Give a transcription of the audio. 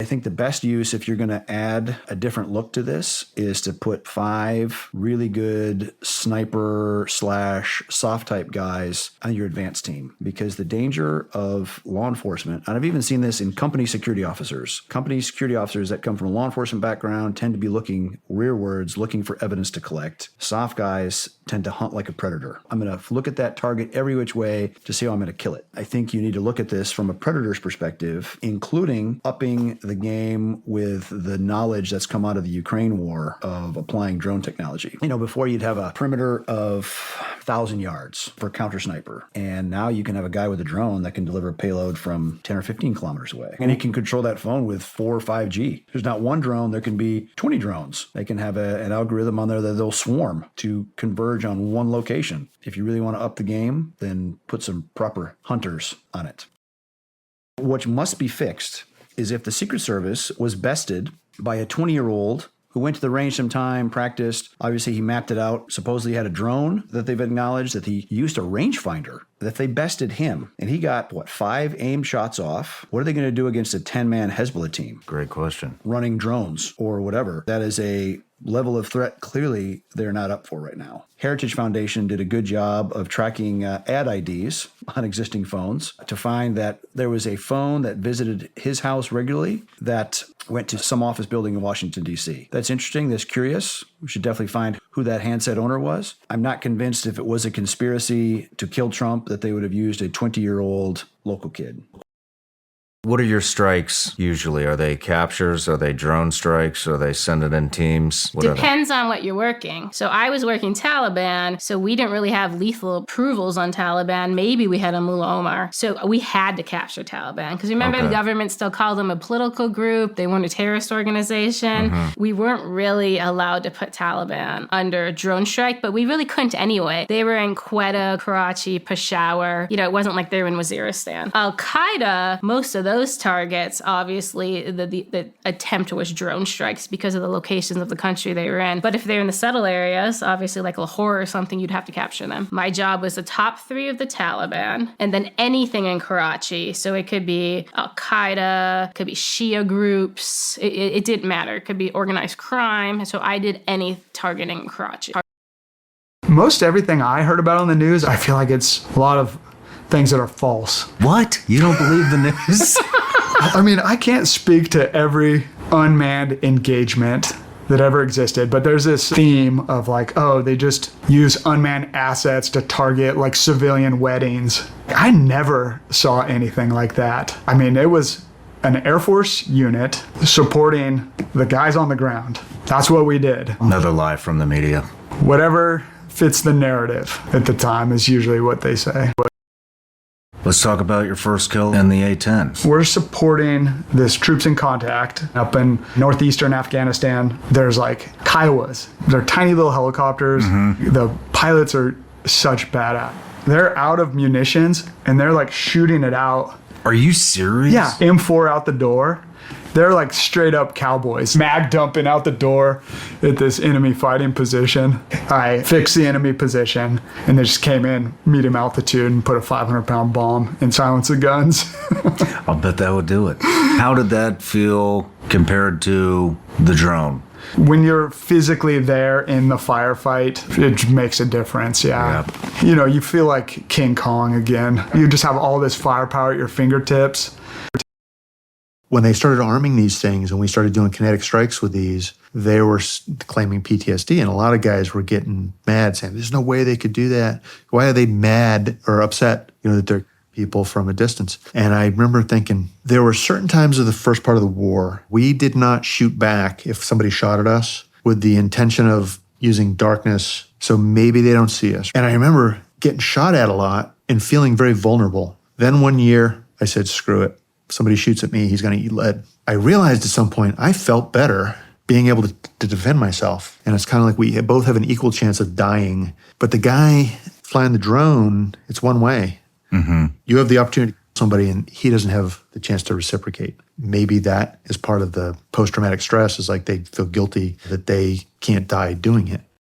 think the best use, if you're going to add a different look to this, is to put 5 really good sniper / soft type guys on your advanced team. Because the danger of law enforcement, and I've even seen this in company security officers that come from a law enforcement background tend to be looking rearwards, looking for evidence to collect. Soft guys tend to hunt like a predator. I'm going to look at that target every which way to see how I'm going to kill it. I think you need to look at this from a predator's perspective, including upping the game with the knowledge that's come out of the Ukraine war of applying drone technology. Before you'd have a perimeter of 1,000 yards for counter sniper. And now you can have a guy with a drone that can deliver a payload from 10 or 15 kilometers away. And he can control that phone with 4 or 5G. There's not one drone, there can be 20 drones. They can have an algorithm on there that they'll swarm to converge on one location. If you really want to up the game, then put some proper hunters on it. What must be fixed is if the Secret Service was bested by a 20-year-old who went to the range sometime, practiced. Obviously, he mapped it out. Supposedly, he had a drone that they've acknowledged that he used a rangefinder, that they bested him. And he got, 5 aimed shots off. What are they going to do against a 10-man Hezbollah team? Great question. Running drones or whatever. That is a level of threat clearly they're not up for right now. Heritage Foundation did a good job of tracking ad IDs on existing phones to find that there was a phone that visited his house regularly that went to some office building in Washington, D.C. That's interesting. That's curious. We should definitely find who that handset owner was. I'm not convinced if it was a conspiracy to kill Trump that they would have used a 20-year-old local kid. What are your strikes usually? Are they captures? Are they drone strikes? Are they send it in teams? Depends on what you're working. So I was working Taliban, so we didn't really have lethal approvals on Taliban. Maybe we had a Mullah Omar. So we had to capture Taliban. Because remember, the government still called them a political group. They weren't a terrorist organization. Mm-hmm. We weren't really allowed to put Taliban under a drone strike, but we really couldn't anyway. They were in Quetta, Karachi, Peshawar. It wasn't like they were in Waziristan. Al-Qaeda, most of those targets, obviously, the attempt was drone strikes because of the locations of the country they were in. But if they're in the settled areas, obviously like Lahore or something, you'd have to capture them. My job was the top 3 of the Taliban, and then anything in Karachi. So it could be Al-Qaeda, could be Shia groups. It didn't matter. It could be organized crime. So I did any targeting in Karachi. Most everything I heard about on the news, I feel like it's a lot of things that are false. What? You don't believe the news? I mean, I can't speak to every unmanned engagement that ever existed, but there's this theme of they just use unmanned assets to target civilian weddings. I never saw anything like that. I mean, it was an Air Force unit supporting the guys on the ground. That's what we did. Another lie from the media. Whatever fits the narrative at the time is usually what they say. Let's talk about your first kill in the A-10. We're supporting this troops in contact up in northeastern Afghanistan. There's Kiowas. They're tiny little helicopters. Mm-hmm. The pilots are such badass. They're out of munitions and they're shooting it out. Are you serious? Yeah. M4 out the door. They're straight up cowboys. Mag dumping out the door at this enemy fighting position. I fixed the enemy position and they just came in, medium altitude, and put a 500-pound bomb and silenced the guns. I'll bet that would do it. How did that feel compared to the drone? When you're physically there in the firefight, it makes a difference, yeah. Yep. You feel like King Kong again. You just have all this firepower at your fingertips. When they started arming these things and we started doing kinetic strikes with these, they were claiming PTSD. And a lot of guys were getting mad, saying, there's no way they could do that. Why are they mad or upset, that they're people from a distance? And I remember thinking, there were certain times of the first part of the war, we did not shoot back if somebody shot at us with the intention of using darkness, so maybe they don't see us. And I remember getting shot at a lot and feeling very vulnerable. Then one year, I said, screw it. If somebody shoots at me, he's going to eat lead. I realized at some point I felt better being able to defend myself. And it's kind of like we both have an equal chance of dying. But the guy flying the drone, it's one way. Mm-hmm. You have the opportunity to kill somebody and he doesn't have the chance to reciprocate. Maybe that is part of the post-traumatic stress, is they feel guilty that they can't die doing it.